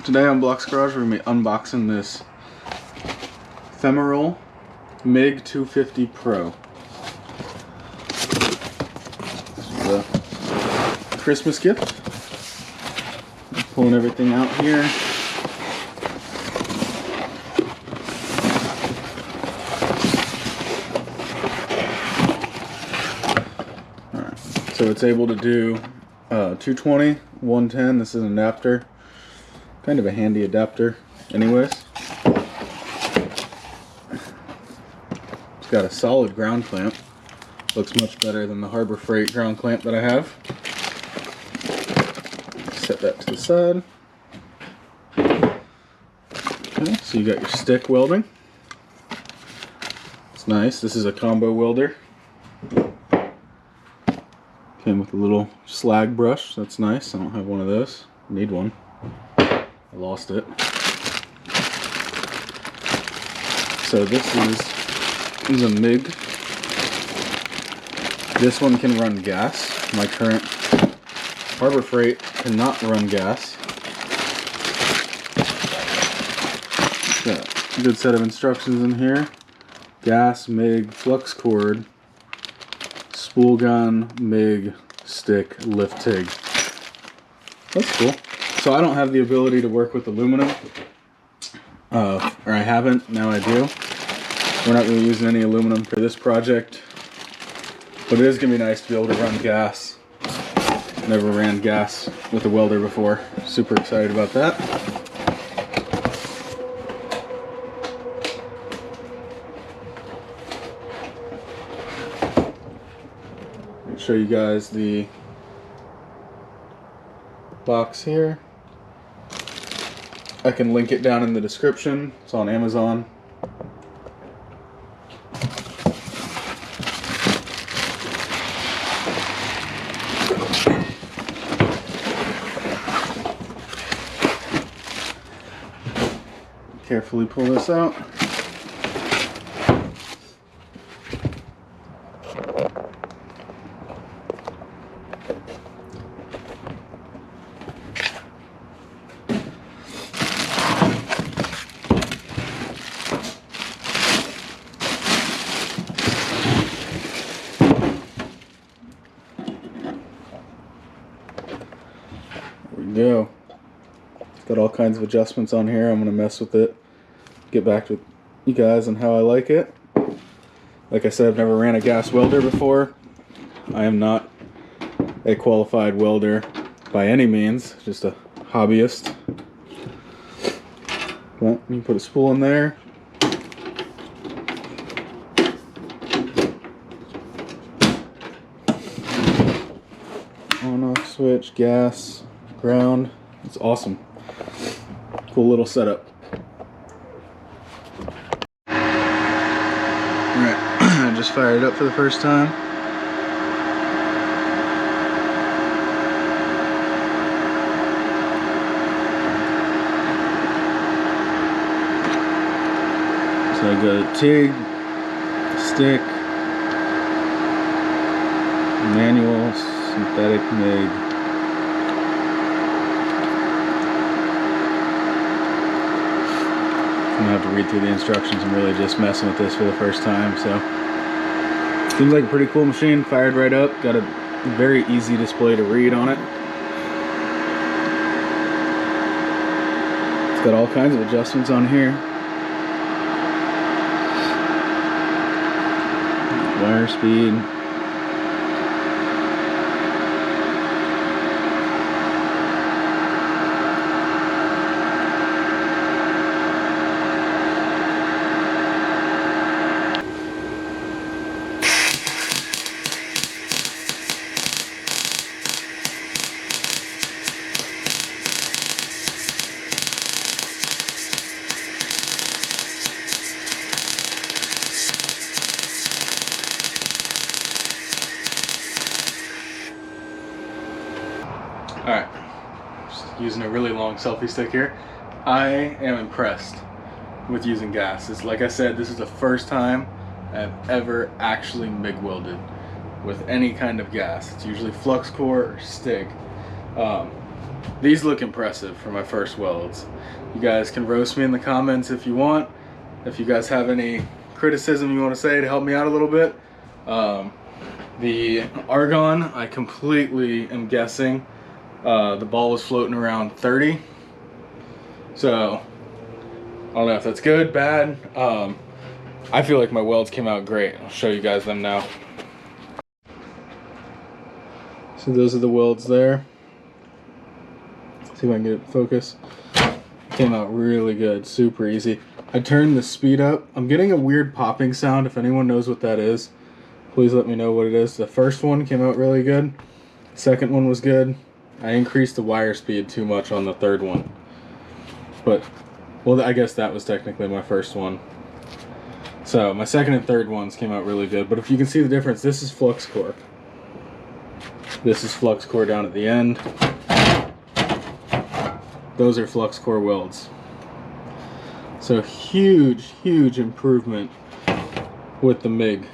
Today on Block's Garage we're going to be unboxing this Femerol MIG 250 Pro. This is a Christmas gift. I'm pulling everything out here. Alright, so it's able to do 220, 110. This is an adapter. Kind of a handy adapter anyways. It's got a solid ground clamp. Looks much better than the Harbor Freight ground clamp that I have. Set that to the side. Okay, so you got your stick welding. It's nice. This is a combo welder. Came with a little slag brush. That's nice. I don't have one of those. Need one. I lost it. So this is a MIG. This one can run gas. My current Harbor Freight cannot run gas. Got a good set of instructions in here. Gas, MIG, flux cord, spool gun, MIG, stick, lift TIG. That's cool. So I don't have the ability to work with aluminum, or I haven't, now I do. We're not really using any aluminum for this project, but it is going to be nice to be able to run gas. Never ran gas with a welder before. Super excited about that. I'll show you guys the box here. I can link it down in the description. It's on Amazon. Carefully pull this out. Go. It's got all kinds of adjustments on here. I'm going to mess with it, get back to you guys on how I like it. Like I said, I've never ran a gas welder before. I am not a qualified welder by any means, just a hobbyist. Well, you put a spool in there. On-off switch, gas, ground. It's awesome. Cool little setup. Alright, I just fired it up for the first time. So I got a TIG, stick, manual, synthetic MIG. I'm gonna have to read through the instructions. I'm really just messing with this for the first time, so seems like a pretty cool machine. Fired right up. Got a very easy display to read on it. It's got all kinds of adjustments on here. Wire speed. Alright, just using a really long selfie stick here. I am impressed with using gas. It's like I said, this is the first time I've ever actually MIG welded with any kind of gas. It's usually flux core or stick. these look impressive for my first welds. You guys can roast me in the comments if you want. If you guys have any criticism you want to say to help me out a little bit. The argon, I completely am guessing. The ball was floating around 30. So, I don't know if that's good, bad. I feel like my welds came out great. I'll show you guys them now. So those are the welds there. See if I can get it to focus. Came out really good, super easy. I turned the speed up. I'm getting a weird popping sound. If anyone knows what that is, please let me know what it is. The first one came out really good. The second one was good. I increased the wire speed too much on the third one. But, well, I guess that was technically my first one. So, my second and third ones came out really good. But if you can see the difference, this is flux core. This is flux core down at the end. Those are flux core welds. So huge, huge improvement with the MIG.